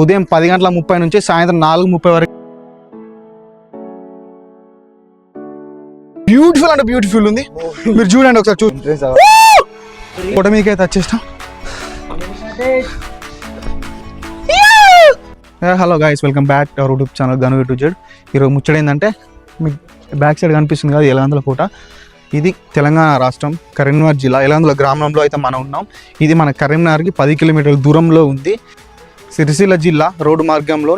ఉదయం 10:30 నుంచి సాయంత్రం 4:30 వరకు. బ్యూటిఫుల్ అంటే బ్యూటిఫుల్ ఉంది. మీరు చూడండి ఒకసారి ఫోటో మీకైతే వచ్చేస్తాం. Hello guys, welcome back to our YouTube channel గను టు జెడ్. ఈరోజు ముచ్చట ఏంటంటే మీకు బ్యాక్ సైడ్ కనిపిస్తుంది కదా ఎలగందుల కోట. ఇది తెలంగాణ రాష్ట్రం కరీంనగర్ జిల్లా ఎలగందుల గ్రామంలో అయితే మనం ఉన్నాం. ఇది మన కరీంనగర్కి 10 కిలోమీటర్ల దూరంలో ఉంది. సిరిసిల్ల జిల్లా రోడ్డు మార్గంలో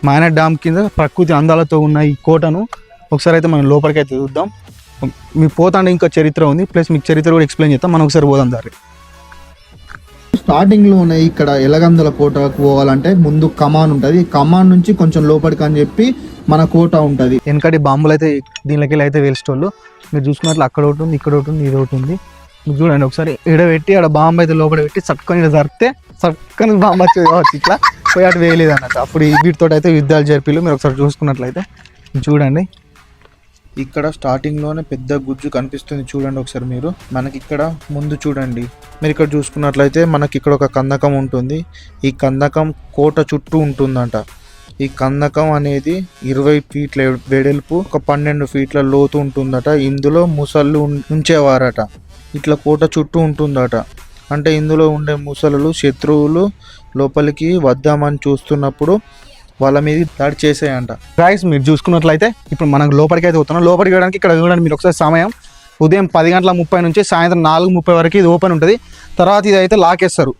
మాయన డ్యామ్ కింద ప్రకృతి అందాలతో ఉన్న ఈ కోటను ఒకసారి అయితే మనం లోపలికి అయితే చూద్దాం. మీకు పోతాంటే ఇంకా చరిత్ర ఉంది, ప్లస్ మీకు చరిత్ర కూడా ఎక్స్ప్లెయిన్ చేస్తాం. మనం ఒకసారి పోదాం దారి. స్టార్టింగ్లోనే ఇక్కడ ఎలగందుల కోటకు పోవాలంటే ముందు కమాన్ ఉంటుంది. కమాన్ నుంచి కొంచెం లోపలికి అని చెప్పి మన కోట ఉంటుంది. వెనకటి బాంబులు అయితే దీనిలోకి అయితే వేల్చేటోళ్ళు. మీరు చూసుకున్నట్లు అక్కడ ఒకటి ఉంది, ఇక్కడ ఒకటి ఉంది, ఇది ఒకటి ఉంది. మీరు చూడండి ఒకసారి పెట్టి ఆడ బాంబు అయితే లోపల పెట్టి చక్కని జరిగితే చక్కని బాంబు వచ్చేది కావచ్చు. ఇట్లా పోయి అటు వేయలేదు అన్నట్టు. అప్పుడు వీటితో అయితే యుద్ధాలు జరిపిలు. మీరు ఒకసారి చూసుకున్నట్లయితే చూడండి, ఇక్కడ స్టార్టింగ్లోనే పెద్ద గుజ్జు కనిపిస్తుంది చూడండి ఒకసారి. మీరు మనకి ఇక్కడ ముందు చూడండి, మీరు ఇక్కడ చూసుకున్నట్లయితే మనకి ఇక్కడ ఒక కందకం ఉంటుంది. ఈ కందకం కోట చుట్టూ ఉంటుందంట. ఈ కందకం అనేది 20 ఫీట్ల వెడల్పు, ఒక 12 ఫీట్ల లోతు ఉంటుందట. ఇందులో ముసళ్ళు ఉంచేవారట. ఇట్లా కోట చుట్టూ ఉంటుందట. అంటే ఇందులో ఉండే ముసలు శత్రువులు లోపలికి వద్దామని చూస్తున్నప్పుడు వాళ్ళ మీద దాడి చేసేయంట. గాయ్స్, మీరు చూసుకున్నట్లయితే ఇప్పుడు మనం లోపలికి అయితే పోతున్నాం. లోపలికి వెళ్ళడానికి ఇక్కడ చూడండి మీరు ఒకసారి సమయం ఉదయం 10:30 నుంచి సాయంత్రం 4:30 వరకు ఇది ఓపెన్ ఉంటుంది. తర్వాత ఇది అయితే లాకేస్తారు.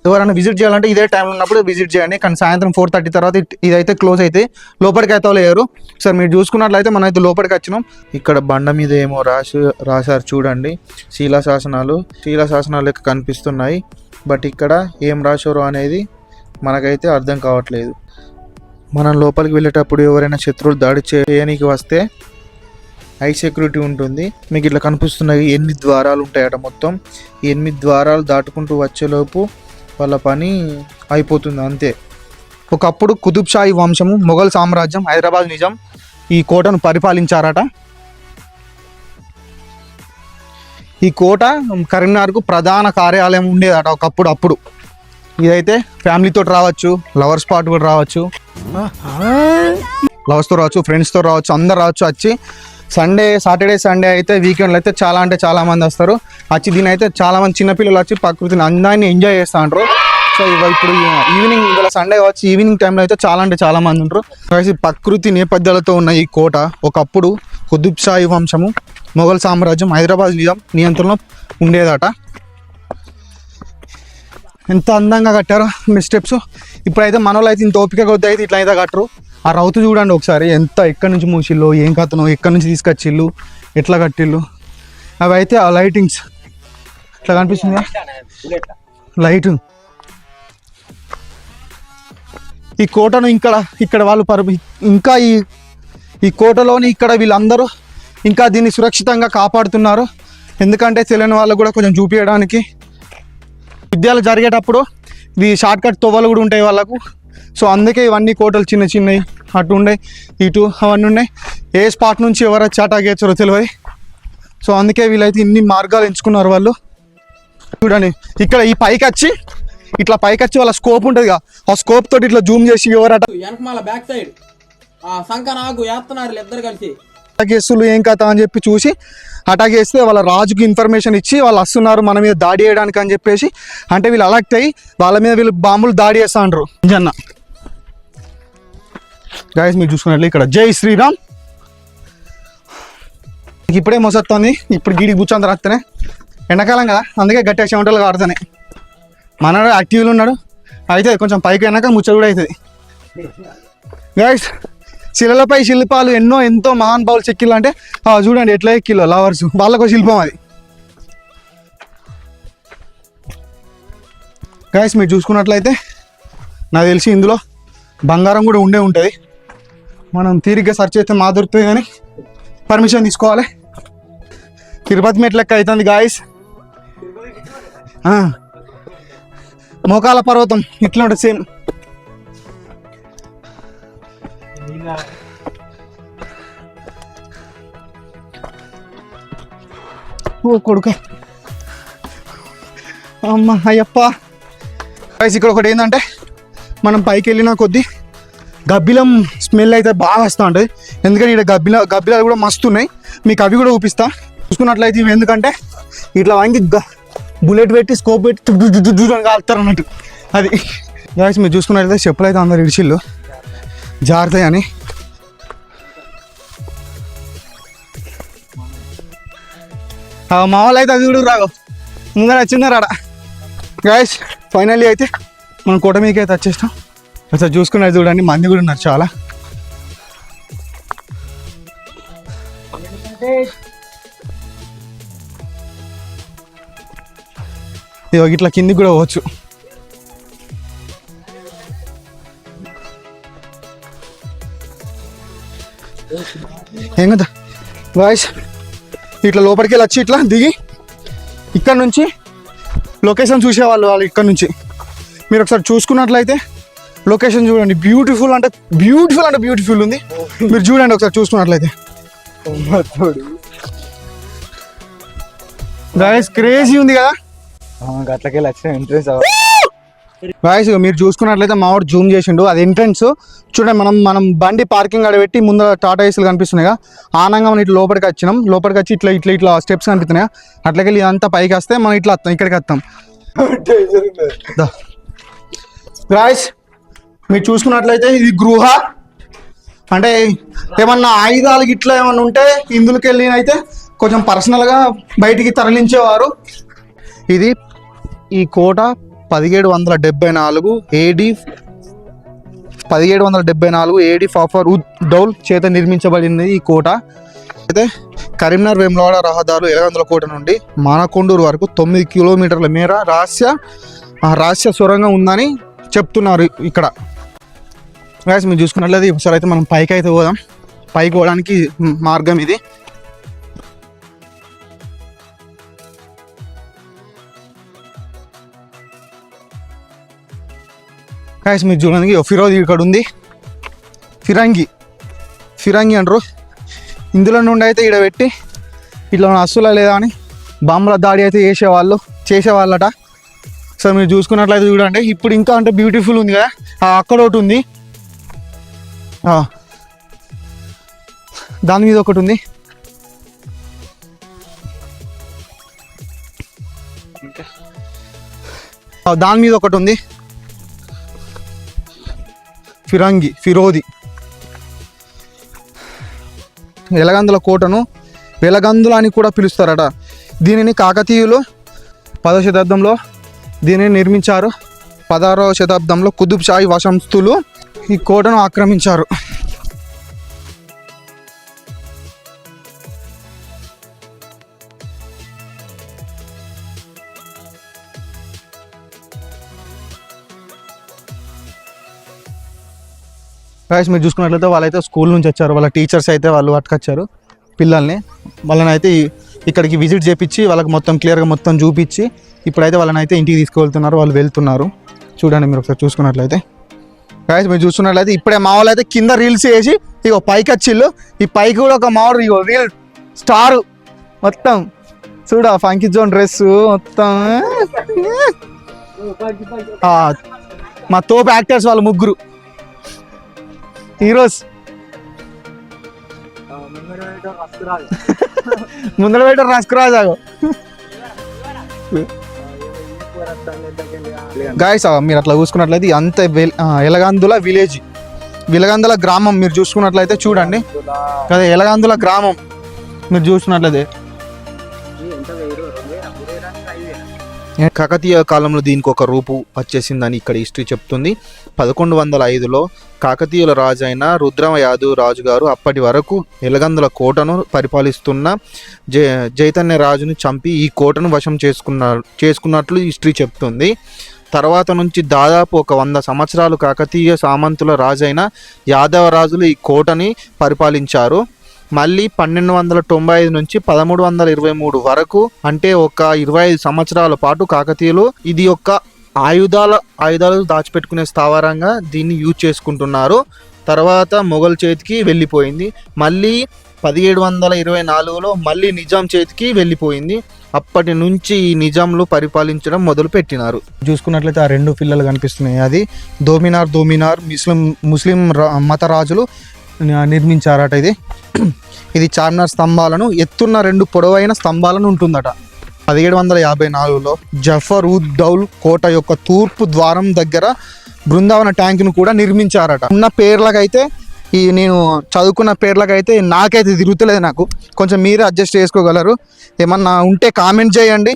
ఎవరైనా విజిట్ చేయాలంటే ఇదే టైంలో ఉన్నప్పుడు విజిట్ చేయండి. కానీ సాయంత్రం 4:30 తర్వాత ఇదైతే క్లోజ్ అయితే లోపలికి అయితే లేరు. సార్ మీరు చూసుకున్నట్లయితే మనం అయితే లోపలికి వచ్చినాం. ఇక్కడ బండ మీద ఏమో రాశారు చూడండి. శిలాశాసనాలు లెక్క కనిపిస్తున్నాయి. బట్ ఇక్కడ ఏం రాశారు అనేది మనకైతే అర్థం కావట్లేదు. మనం లోపలికి వెళ్ళేటప్పుడు ఎవరైనా శత్రువులు దాడి చేయడానికి వస్తే హై సెక్యూరిటీ ఉంటుంది. మీకు ఇట్లా కనిపిస్తున్నాయి 8 ద్వారాలు ఉంటాయట మొత్తం. ఈ 8 ద్వారాలు దాటుకుంటూ వచ్చేలోపు వాళ్ళ పని అయిపోతుంది అంతే. ఒకప్పుడు కుతుబ్ షాహీ వంశము, మొఘల్ సామ్రాజ్యం, హైదరాబాద్ నిజాం ఈ కోటను పరిపాలించారట. ఈ కోట కరీంనగర్కు ప్రధాన కార్యాలయం ఉండేదట ఒకప్పుడు. ఇదైతే ఫ్యామిలీతో రావచ్చు, లవర్ స్పాట్ కూడా రావచ్చు, లవర్స్తో రావచ్చు, ఫ్రెండ్స్తో రావచ్చు, అందరు రావచ్చు. వచ్చి సాటర్డే సండే అయితే వీకెండ్లో అయితే చాలా అంటే చాలా మంది వస్తారు. వచ్చి దీని అయితే చాలా మంది చిన్నపిల్లలు వచ్చి ప్రకృతిని అందాన్ని ఎంజాయ్ చేస్తూ ఉంటారు. సో ఇప్పుడు ఈవినింగ్, ఇవాళ సండే వచ్చి ఈవినింగ్ టైంలో అయితే చాలా అంటే చాలా మంది ఉంటారు. ప్రకృతి నేపథ్యాలతో ఉన్న ఈ కోట ఒకప్పుడు కుతుబ్ షాహీ వంశము, మొఘల్ సామ్రాజ్యం, హైదరాబాద్ నిజాం నియంత్రణలో ఉండేదట. ఎంత అందంగా కట్టారో మీ స్టెప్స్. ఇప్పుడైతే మన వాళ్ళు అయితే ఇంత ఓపిక కొద్ది అయితే ఇట్లా అయితే కట్టరు. ఆ రౌతు చూడండి ఒకసారి, ఎంత ఎక్కడి నుంచి మూసిళ్ళు, ఏం కథనో, ఎక్కడి నుంచి తీసుకొచ్చిళ్ళు, ఎట్లా కట్టిళ్ళు. అవి అయితే ఆ లైటింగ్స్ ఇట్లా కనిపిస్తుంది లైట్. ఈ కోటను ఇక్కడ వాళ్ళు ఇంకా ఈ కోటలోని ఇక్కడ వీళ్ళందరూ ఇంకా దీన్ని సురక్షితంగా కాపాడుతున్నారు. ఎందుకంటే తెలియని వాళ్ళకు కూడా కొంచెం చూపించడానికి యుద్ధాలు జరిగేటప్పుడు ఇవి షార్ట్ కట్ తొవ్వలు కూడా ఉంటాయి వాళ్ళకు. సో అందుకే ఇవన్నీ కోటలు చిన్నవి అటు ఉండే ఇటు అవన్నీ ఉన్నాయి. ఏ స్పాట్ నుంచి ఎవరు వచ్చి అటాక్ చేస్తారో తెలియదు. సో అందుకే వీళ్ళైతే ఇన్ని మార్గాలు ఎంచుకున్నారు వాళ్ళు. చూడండి ఇక్కడ ఈ పైకి వచ్చి వాళ్ళ స్కోప్ ఉంటుంది కదా, ఆ స్కోప్ తోటి ఇట్లా జూమ్ చేసి ఎవరు బ్యాక్ సైడ్ అటాక్ చేస్తున్నారు ఏం కథ అని చెప్పి చూసి అటాక్ చేస్తే వాళ్ళ రాజుకి ఇన్ఫర్మేషన్ ఇచ్చి వాళ్ళు వస్తున్నారు మన మీద దాడి చేయడానికి అని చెప్పేసి, అంటే వీళ్ళు అలర్ట్ అయ్యి వాళ్ళ మీద వీళ్ళు బాంబులు దాడి చేస్తా అంటారు. జన్న గాయస్, మీరు చూసుకున్నట్లు ఇక్కడ జై శ్రీరామ్ ఇప్పుడే మోసొస్తుంది. ఇప్పుడు గీడికి కూర్చొని రాస్తేనే ఎండాకాలం కదా, అందుకే గట్టిగా చెమటలు ఆడుతున్నాయి. మనడు యాక్టివ్లో ఉన్నాడు. అయితే కొంచెం పైకి వెనక ముచ్చట కూడా అవుతుంది. గాయస్, శిలలపై శిల్పాలు ఎంతో మహానుభావులు చెక్కిళ్ళు. అంటే చూడండి ఎట్లా ఎక్కిల్లో లవర్స్, వాళ్ళకు శిల్పం అది. గాయస్, మీరు చూసుకున్నట్లయితే నాకు తెలిసి ఇందులో బంగారం కూడా ఉంటుంది. మనం తీరిగ్గా సెర్చ్ చేస్తే మా దొరుకుతుంది, కానీ పర్మిషన్ తీసుకోవాలి. తిరుపతి మెట్ లెక్క అవుతుంది గాయస్. మోకాల పర్వతం ఇట్లా ఉంటుంది సేమ్. ఓ కొడుక, అమ్మ అయ్యప్ప. ఇక్కడ ఒకటి ఏంటంటే మనం పైకి వెళ్ళిన కొద్దీ గబ్బిలం స్మెల్ అయితే బాగా వస్తూ ఉంటుంది. ఎందుకంటే ఇక్కడ గబ్బిలాలు కూడా మస్తు ఉన్నాయి, మీకు అవి కూడా చూపిస్తా. చూసుకున్నట్లయితే ఇవి ఎందుకంటే ఇట్లా వానికి బుల్లెట్ పెట్టి స్కోప్ పెట్టి కాలుతారు అన్నట్టు. అది గాయస్ మీరు చూసుకున్నట్లయితే చెప్పులు అయితే అందరు ఇడిచిళ్ళు జాగ్రత్త అని. మా వాళ్ళు అయితే అది కూడా రాగో ముందర వచ్చిందారాడ. గాయస్ ఫైనల్లీ అయితే మనం కోట మీదకి అయితే వచ్చేస్తాం. అసలు చూసుకున్నది చూడండి, మంది కూడా ఉన్నారు చాలా. ఇట్లా కిందికి కూడా పోవచ్చు. ఏం కదా వాయిస్ ఇట్లా లోపలికి వెళ్ళి వచ్చి ఇట్లా దిగి ఇక్కడ నుంచి లొకేషన్ చూసేవాళ్ళు వాళ్ళు. ఇక్కడ నుంచి మీరు ఒకసారి చూసుకున్నట్లయితే లొకేషన్ చూడండి, బ్యూటిఫుల్ అంటే బ్యూటిఫుల్ ఉంది. మీరు చూడండి ఒకసారి చూసుకున్నట్లయితే గాయస్ క్రేజీ ఉంది కదా. అట్లకెళ్ళి వచ్చిన ఎంట్రెన్స్ గాయస్ మీరు చూసుకున్నట్లయితే మా వాడు జూమ్ చేసిండు, అది ఎంట్రన్స్ చూడండి. మనం బండి పార్కింగ్ ఆడ పెట్టి ముందు టాటా ఏసీలు కనిపిస్తున్నాయి, ఆనంగా మనం ఇట్లా లోపలికి వచ్చినాం. లోపలికి వచ్చి ఇట్లా స్టెప్స్ కనిపిస్తున్నాయి, అట్లకెళ్ళి ఇదంతా పైకి వస్తే మనం ఇట్లా వస్తాం, ఇక్కడికి వస్తాం. గాయస్ మీరు చూసుకున్నట్లయితే ఇది గృహ అంటే ఏమన్నా ఆయుధాలు ఇట్లా ఏమన్నా ఉంటే ఇందులోకి వెళ్ళి అయితే కొంచెం పర్సనల్గా బయటికి తరలించేవారు. ఇది ఈ కోట 1774 AD ఫాఫర్ ఉద్ దౌల్ చేత నిర్మించబడింది ఈ కోట. అయితే కరీంనగర్ వేములవాడ రహదారు ఎలగందుల కోట నుండి మానకొండూరు వరకు 9 కిలోమీటర్ల మేర రహస్య సొరంగం ఉందని చెప్తున్నారు ఇక్కడ. గాయస్ మీరు చూసుకున్నట్లయితే ఒకసారి అయితే మనం పైకి అయితే పోదాం. పైకి పోవడానికి మార్గం ఇది. గాయస్ మీరు చూడండి ఫిరోజీ ఇక్కడ ఉంది, ఫిరంగి అంటారు. ఇందులో నుండి అయితే ఇక్కడ పెట్టి ఇట్లా అస్సులా లేదా అని బాంబుల దాడి అయితే చేసేవాళ్ళట. సో మీరు చూసుకున్నట్లయితే చూడండి ఇప్పుడు ఇంకా అంటే బ్యూటిఫుల్ ఉంది కదా. అక్కడ ఒకటి ఉంది, దాని మీద ఒకటి ఉంది. దాని మీద ఒకటి ఉంది ఫిరోది. ఎలగందుల కోటను వెలగందుల అని కూడా పిలుస్తారట. దీనిని కాకతీయులు 10వ శతాబ్దంలో దీనిని నిర్మించారు. 16వ శతాబ్దంలో కుతుబ్ షాహీ వంశస్థులు ఈ కోటను ఆక్రమించారు. గాయస్ మీరు చూసుకున్నట్లయితే వాళ్ళైతే స్కూల్ నుంచి వచ్చారు, వాళ్ళ టీచర్స్ అయితే వాళ్ళు పట్టుకొచ్చారు పిల్లల్ని. వాళ్ళని అయితే ఇక్కడికి విజిట్ చేపించి వాళ్ళకి మొత్తం క్లియర్గా మొత్తం చూపించి ఇప్పుడైతే వాళ్ళని అయితే ఇంటికి తీసుకువెళ్తున్నారు, వాళ్ళు వెళ్తున్నారు. చూడండి మీరు ఒకసారి చూసుకున్నట్లయితే. గాయస్ మీరు చూసుకున్నట్లయితే ఇప్పుడే మా వాళ్ళు అయితే కింద రీల్స్ చేసి ఇగో పైకి వచ్చిళ్ళు. ఈ పైకి కూడా ఒక మావాడు ఇగో రీల్ స్టార్ మొత్తం చూడ ఫంకీ జోన్ డ్రెస్ మొత్తం. మా తోపు యాక్టర్స్ వాళ్ళు ముగ్గురు హీరోస్. ముందర పెట్టారు రస్కురాజాగో. గాయస్ మీరు అట్లా చూసుకున్నట్లయితే అంత ఎలగందుల విలగందుల గ్రామం మీరు చూసుకున్నట్లయితే చూడండి కదా. ఎలగందుల గ్రామం మీరు చూసుకున్నట్లయితే కాకతీయ కాలంలో దీనికి ఒక రూపు వచ్చేసిందని ఇక్కడ హిస్టరీ చెప్తుంది. 1105లో కాకతీయుల రాజు అయిన రుద్రమయాదు రాజు గారు అప్పటి వరకు ఎలగందుల పరిపాలిస్తున్న చైతన్య రాజును చంపి ఈ కోటను వశం చేసుకున్నట్లు హిస్టరీ చెప్తుంది. తర్వాత నుంచి దాదాపు ఒక 100 సంవత్సరాలు కాకతీయ సామంతుల రాజైన యాదవ రాజులు ఈ కోటని పరిపాలించారు. మళ్ళీ 1295 నుంచి 1323 వరకు అంటే ఒక 25 సంవత్సరాల పాటు కాకతీయులు ఇది ఒక ఆయుధాలు దాచిపెట్టుకునే స్థావరంగా దీన్ని యూజ్ చేసుకుంటున్నారు. తర్వాత మొఘల్ చేతికి వెళ్ళిపోయింది. మళ్ళీ 1724లో మళ్ళీ నిజాం చేతికి వెళ్ళిపోయింది. అప్పటి నుంచి ఈ నిజాంలు పరిపాలించడం మొదలు పెట్టినారు. చూసుకున్నట్లయితే ఆ 2 పిల్లలు కనిపిస్తున్నాయి, అది దోమినార్ ముస్లిం మత రాజులు నిర్మించారట. ఇది చార్మినార్ స్తంభాలను ఎత్తున్న 2 పొడవైన స్తంభాలను ఉంటుందట. 1754లో జఫర్ ఉద్ దౌల్ కోట యొక్క తూర్పు ద్వారం దగ్గర బృందావన ట్యాంకును కూడా నిర్మించారట. ఉన్న పేర్లకైతే నేను చదువుకున్న పేర్లకైతే నాకైతే తిరుగుతలేదు, నాకు కొంచెం మీరే అడ్జస్ట్ చేసుకోగలరు. ఏమన్నా ఉంటే కామెంట్ చేయండి,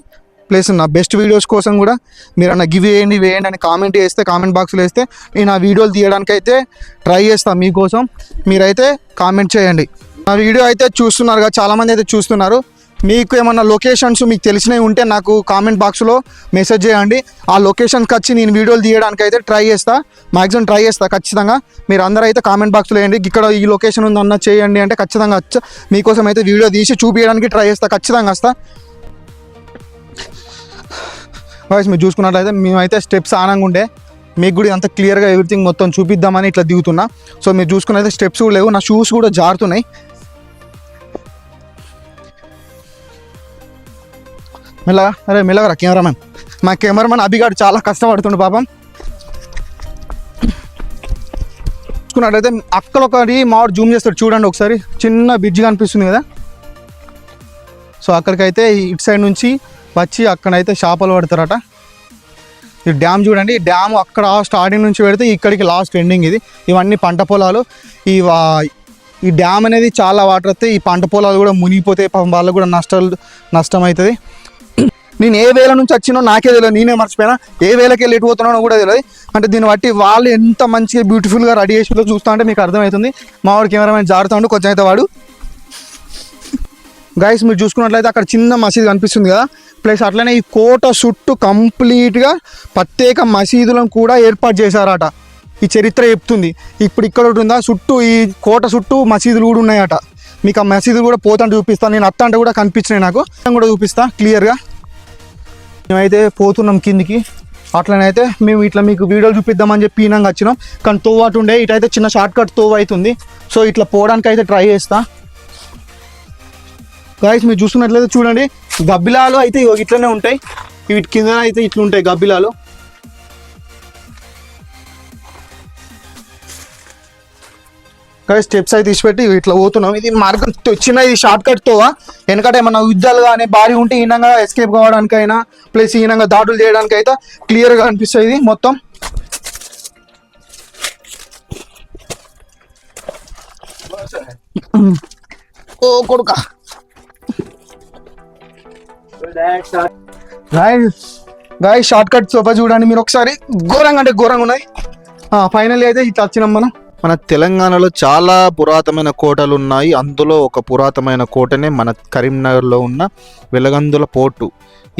ప్లస్ నా బెస్ట్ వీడియోస్ కోసం కూడా మీరు అన్న వేయండి అని కామెంట్ చేస్తే, కామెంట్ బాక్స్లో వేస్తే నేను ఆ వీడియోలు తీయడానికి అయితే ట్రై చేస్తాను మీకోసం. మీరైతే కామెంట్ చేయండి. నా వీడియో అయితే చూస్తున్నారు కదా, చాలామంది అయితే చూస్తున్నారు. మీకు ఏమన్నా లొకేషన్స్ మీకు తెలిసినవి ఉంటే నాకు కామెంట్ బాక్స్లో మెసేజ్ చేయండి. ఆ లొకేషన్కి వచ్చి నేను వీడియోలు తీయడానికి అయితే మ్యాక్సిమం ట్రై చేస్తా ఖచ్చితంగా. మీరు అందరూ అయితే కామెంట్ బాక్స్లో వేయండి, ఇక్కడ ఈ లొకేషన్ ఉందన్న చేయండి అంటే ఖచ్చితంగా మీకోసం అయితే వీడియో తీసి చూపించడానికి ట్రై చేస్తా, ఖచ్చితంగా వస్తా. వాయిస్ మీరు చూసుకున్నట్లయితే మేమైతే స్టెప్స్ ఆనంగా ఉండే, మీకు కూడా అంత క్లియర్గా ఎవ్రీథింగ్ మొత్తం చూపిద్దామని ఇట్లా దిగుతున్నా. సో మీరు చూసుకున్నైతే స్టెప్స్ కూడా లేవు, నా షూస్ కూడా జారుతున్నాయి. మెల్లగా కెమెరామెన్, మా కెమెరామెన్ అభిగాడు చాలా కష్టపడుతుండు పాపం. చూసుకున్నట్లయితే అక్కడ ఒకటి మావాడు జూమ్ చేస్తాడు చూడండి ఒకసారి, చిన్న బ్రిడ్జ్ కనిపిస్తుంది కదా. సో అక్కడికైతే ఇటు సైడ్ నుంచి వచ్చి అక్కడైతే చేపలు పడతారట. ఈ డ్యామ్ చూడండి, ఈ డ్యామ్ అక్కడ స్టార్టింగ్ నుంచి పెడితే ఇక్కడికి లాస్ట్ ఎండింగ్. ఇవన్నీ పంట పొలాలు. ఈ డ్యామ్ అనేది చాలా వాటర్ వస్తే ఈ పంట పొలాలు కూడా మునిగిపోతాయి, వాళ్ళకు కూడా నష్టం అవుతుంది. నేను ఏ వేళ నుంచి వచ్చినో నాకే తెలియదు, నేనే మర్చిపోయినా. ఏ వేళకి వెళ్ళి ఎటు పోతున్నానో కూడా తెలియదు. అంటే దీన్ని బట్టి వాళ్ళు ఎంత మంచిగా బ్యూటిఫుల్గా రెడీ చేసిలో చూస్తూ ఉంటే మీకు అర్థమవుతుంది. మా వాడు కెమెరామెన్ జారుతాడు కొంచెం అయితే వాడు. గైస్ మీరు చూసుకున్నట్లయితే అక్కడ చిన్న మసీదు కనిపిస్తుంది కదా, ప్లస్ అట్లనే ఈ కోట చుట్టూ కంప్లీట్గా ప్రత్యేక మసీదులను కూడా ఏర్పాటు చేశారట. ఈ చరిత్ర చెప్తుంది. ఇప్పుడు ఇక్కడ ఒకటి ఉందా, చుట్టూ ఈ కోట చుట్టూ మసీదులు కూడా ఉన్నాయట. మీకు ఆ మసీదులు కూడా పోతాను చూపిస్తాను, నేను అత్త అంటే కూడా కనిపించినాయి నాకు, కూడా చూపిస్తా క్లియర్గా. మేమైతే పోతున్నాం కిందికి. అట్లనైతే మేము ఇట్లా మీకు వీడియోలు చూపిద్దామని చెప్పి ఈనంగా వచ్చినాం, కానీ తోవ అటు ఉండే, ఇటైతే చిన్న షార్ట్ కట్ తోవ అవుతుంది. సో ఇట్లా పోవడానికి అయితే ట్రై చేస్తా. గాయస్ మీరు చూస్తున్నట్లయితే చూడండి, గబ్బిలాలు అయితే ఇట్లనే ఉంటాయి, వీటి కింద అయితే ఇట్లా ఉంటాయి గబ్బిలాలు. స్టెప్స్ అయితే తీసిపెట్టి ఇట్లా పోతున్నాం. ఇది మార్గం చిన్న, ఇది షార్ట్ కట్ తోవా. ఎందుకంటే ఏమన్నా యుద్ధాలు కానీ భారీ ఉంటే ఈనంగా ఎస్కేప్ కావడానికైనా ప్లస్ ఈనంగా దాడులు చేయడానికి అయితే క్లియర్గా అనిపిస్తుంది ఇది మొత్తం. ఓ కొడుక గాయ షార్ట్ కట్ సోఫా చూడండి మీరు ఒకసారి, ఘోరంగా అంటే ఘోరంగా ఉన్నాయి. ఫైనల్ అయితే ఇట్లా వచ్చినాం మనం. మన తెలంగాణలో చాలా పురాతనమైన కోటలు ఉన్నాయి. అందులో ఒక పురాతనమైన కోటనే మన కరీంనగర్లో ఉన్న వెలగందుల పోర్టు.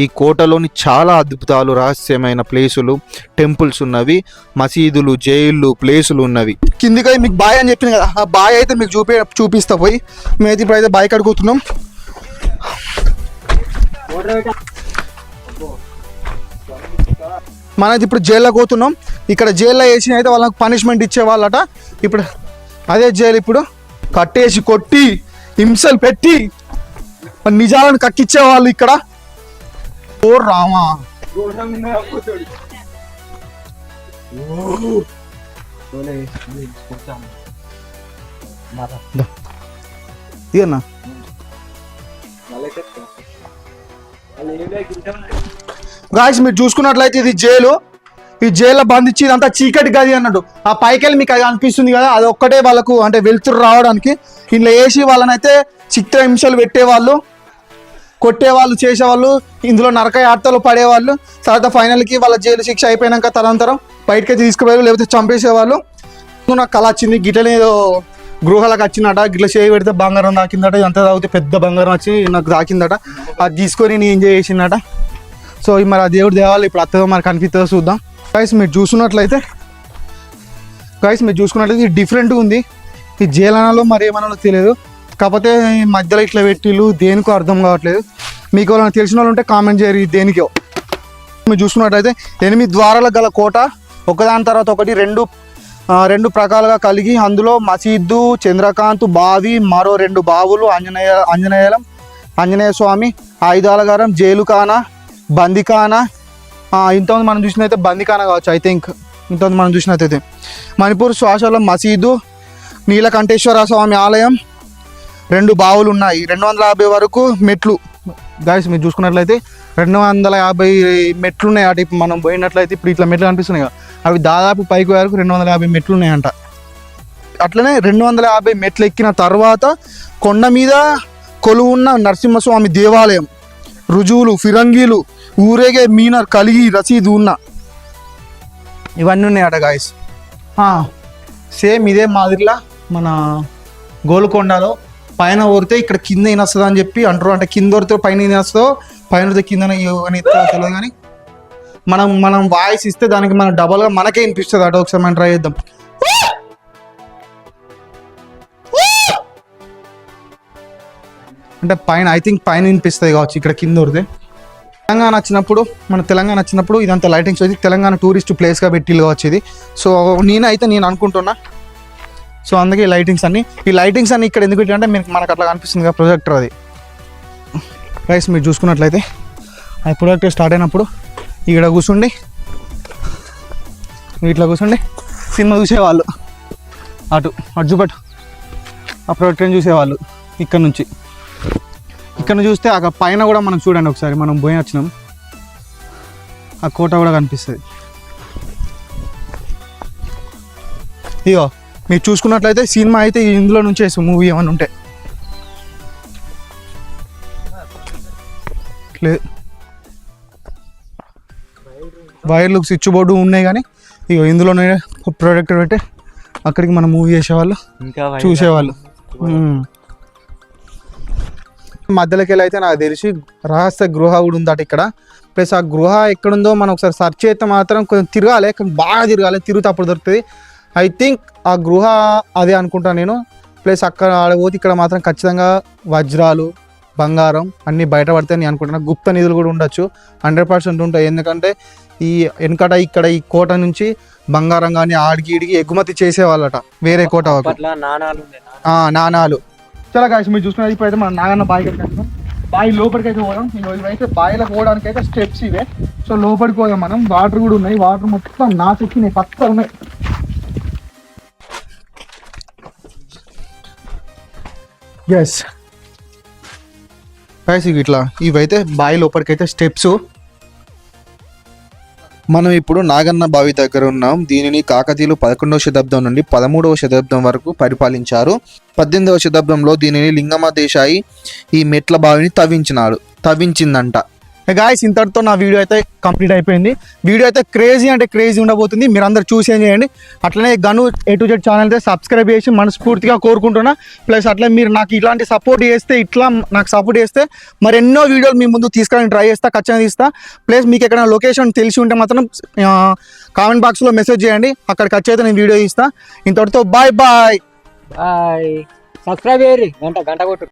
ఈ కోటలోని చాలా అద్భుతాలు, రహస్యమైన ప్లేసులు, టెంపుల్స్ ఉన్నవి, మసీదులు, జైళ్ళు, ప్లేసులు ఉన్నవి. కిందికి మీకు బాయ్ అని చెప్పింది కదా, ఆ బాయ్ అయితే మీకు చూపిస్తా పోయి. మేమైతే ఇప్పుడైతే బాయ్ కడుగుతున్నాం. మనది ఇప్పుడు జైల్లో పోతున్నాం. ఇక్కడ జైల్లో వేసి అయితే వాళ్ళకి పనిష్మెంట్ ఇచ్చేవాళ్ళట. ఇప్పుడు అదే జైలు, ఇప్పుడు కట్టేసి కొట్టి హింసలు పెట్టి నిజాలను కక్కిచ్చేవాళ్ళు ఇక్కడ. ఓ రామా, ఇదన్నా గాయస్ మీరు చూసుకున్నట్లయితే ఇది జైలు. ఈ జైల్లో బంధించి ఇదంతా చీకటి గది అన్నట్టు. ఆ పైకెళ్ళి మీకు అది అనిపిస్తుంది కదా, అది ఒక్కటే వాళ్ళకు అంటే వెలుతురు రావడానికి. ఇంట్లో వేసి వాళ్ళని అయితే చిత్ర హింసలు పెట్టేవాళ్ళు, కొట్టేవాళ్ళు, చేసేవాళ్ళు, ఇందులో నరకయాతలు పడేవాళ్ళు. తర్వాత ఫైనల్కి వాళ్ళ జైలు శిక్ష అయిపోయినాక తరంతరం బయటకైతే తీసుకుపోయారు, లేకపోతే చంపేసేవాళ్ళు. నాకు కళ వచ్చింది, గిట్లనే ఏదో గృహాలకు వచ్చిందట, గిట్ల చేయి పెడితే బంగారం తాకిందట. ఇదంతా తాగితే పెద్ద బంగారం వచ్చి నాకు తాకిందట. అది తీసుకొని నేను ఎంజాయ్ చేసిందట. సో మరి ఆ దేవుడు దేవాలి ఇప్పుడు అత్తదో మరి కనిపిస్తుందో చూద్దాం. గైస్ మీరు చూసుకున్నట్లయితే ఇది డిఫరెంట్గా ఉంది. ఈ జైలనాలో మరి ఏమన్నా తెలియదు, కాకపోతే మధ్యలో ఇట్లా పెట్టిళ్ళు దేనికో అర్థం కావట్లేదు. మీకు వాళ్ళని తెలిసిన వాళ్ళు ఉంటే కామెంట్ చేయరు దేనికో. మీరు చూసుకున్నట్లయితే 8 ద్వారాలకు గల కోట, ఒకదాని తర్వాత ఒకటి 2 రెండు ప్రకాలుగా కలిగి అందులో మసీదు, చంద్రకాంత్ బావి, మరో 2 బావులు, ఆంజనేయ స్వామి, ఆయుధాలగారం, జైలుఖానా, బందిఖానా, ఇంతమంది మనం చూసినైతే బందిఖానా కావచ్చు. ఐ థింక్ ఇంతమంది మనం చూసినట్టయితే మణిపూర్ శ్వాసలో మసీదు, నీలకంఠేశ్వర స్వామి ఆలయం, 2 బావులు ఉన్నాయి, 250 వరకు మెట్లు. గాయస్ మీరు చూసుకున్నట్లయితే 250 మెట్లు ఉన్నాయి. అటు ఇప్పుడు మనం పోయినట్లయితే ఇప్పుడు ఇట్లా మెట్లు కనిపిస్తున్నాయి కదా, అవి దాదాపు పైకి వరకు 250 మెట్లు ఉన్నాయంట. అట్లనే 250 మెట్లు ఎక్కిన తర్వాత కొండ మీద కొలువు ఉన్న నరసింహస్వామి దేవాలయం, రుజువులు, ఫిరంగీలు, ఊరేగే మీనర్ కలిగి రసీదు ఉన్న ఇవన్నీ ఉన్నాయట గాయస్. సేమ్ ఇదే మాదిరిలా మన గోల్కొండలో పైన ఊరితే ఇక్కడ కింద వినొస్తుంది అని చెప్పి అంటారు. అంటే కింద ఊరితే పైన వినొస్తుందో, పైన ఊరితే కింద అని తెలియదు. కానీ మనం వాయిస్ ఇస్తే దానికి మన డబల్గా మనకే వినిపిస్తుంది అట. ఒకసారి మనం ట్రై చేద్దాం. అంటే పైన ఐ థింక్ పైన వినిపిస్తుంది కావచ్చు ఇక్కడ కింద ఊరితే. తెలంగాణ వచ్చినప్పుడు ఇదంతా లైటింగ్స్ వచ్చి తెలంగాణ టూరిస్ట్ ప్లేస్గా పెట్టిల్లు కావచ్చు ఇది. సో నేను అనుకుంటున్నా. సో అందుకే ఈ లైటింగ్స్ అన్ని ఇక్కడ ఎందుకు పెట్టారంటే మనకు అట్లా కనిపిస్తుంది కదా ప్రొజెక్టర్ అది. రైస్ మీరు చూసుకున్నట్లయితే ఆ ప్రొజెక్టర్ స్టార్ట్ అయినప్పుడు ఇక్కడ కూర్చుండి ఇట్లా కూర్చుండి సినిమా చూసేవాళ్ళు. అటు చూపట్టు ఆ ప్రొజెక్టర్ని చూసేవాళ్ళు. ఇక్కడ నుంచి చూస్తే ఆ పైన కూడా మనం చూడండి ఒకసారి. మనం పోయి వచ్చినాం, ఆ కోట కూడా కనిపిస్తుంది. ఇగో మీరు చూసుకున్నట్లయితే సినిమా అయితే ఇందులో నుంచే మూవీ ఏమైనా ఉంటే లేదు. వైర్లు, స్విచ్ బోర్డు ఉన్నాయి కానీ ఇగో ఇందులోనే ప్రొజెక్టర్ పెట్టి అక్కడికి మనం మూవీ చేసేవాళ్ళు, చూసేవాళ్ళు. మధ్యలోకి వెళ్ళి అయితే నాకు తెలిసి రహస్య గృహ కూడా ఉందట ఇక్కడ. ప్లస్ ఆ గృహ ఎక్కడుందో మనం ఒకసారి సెర్చ్ చేస్తే మాత్రం కొంచెం తిరగాలి, బాగా తిరగాలి. తిరిగితే అప్పుడు దొరుకుతుంది. ఐ థింక్ ఆ గృహ అదే అనుకుంటాను నేను. ప్లస్ అక్కడ ఆడపోతే ఇక్కడ మాత్రం ఖచ్చితంగా వజ్రాలు, బంగారం అన్నీ బయటపడతాయని నేను అనుకుంటున్నాను. గుప్త నిధులు కూడా ఉండొచ్చు, 100% ఉంటాయి. ఎందుకంటే ఈ వెనకట ఇక్కడ ఈ కోట నుంచి బంగారం కానీ ఆడికి ఈడికి ఎగుమతి చేసేవాళ్ళట వేరే కోట. నాణాలు చాలా కాసి మీరు చూసుకున్నది. ఇప్పుడైతే మన నాగన్న బావి బావి లోపలికి అయితే పోదాం. ఇవైతే బావిలో పోవడానికి అయితే స్టెప్స్ ఇవే. సో లోపలికి పోదాం మనం. వాటర్ కూడా ఉన్నాయి, వాటర్ మొత్తం నాకెక్కినాయి, పక్క ఉన్నాయి. ఎస్ గైస్ ఇట్లా ఇవైతే బావి లోపలికి అయితే స్టెప్స్. మనం ఇప్పుడు నాగన్న బావి దగ్గర ఉన్నాం. దీనిని కాకతీయులు 11వ శతాబ్దం నుండి 13వ శతాబ్దం వరకు పరిపాలించారు. 18వ శతాబ్దంలో దీనిని లింగమ దేశాయి ఈ మెట్ల బావిని తవ్వించిందంట. గాయస్ ఇంతటితో నా వీడియో అయితే కంప్లీట్ అయిపోయింది. వీడియో అయితే క్రేజీ ఉండబోతుంది. మీరు అందరు చూసి ఏం చేయండి. అట్లనే గను A to Z ఛానల్ అయితే సబ్స్క్రైబ్ చేసి మనస్ఫూర్తిగా కోరుకుంటున్నా. ప్లస్ అట్లా మీరు నాకు ఇలాంటి సపోర్ట్ చేస్తే మరి ఎన్నో వీడియోలు మీ ముందు తీసుకురావడానికి ట్రై చేస్తా, ఖచ్చితంగా తీస్తా. ప్లస్ మీకు ఎక్కడ లొకేషన్ తెలిసి ఉంటే మాత్రం కామెంట్ బాక్స్లో మెసేజ్ చేయండి, అక్కడికి వచ్చి నేను వీడియో ఇస్తా. ఇంతటితో బాయ్. సబ్స్క్రైబ్ చేయరు, గంట కొట్టు.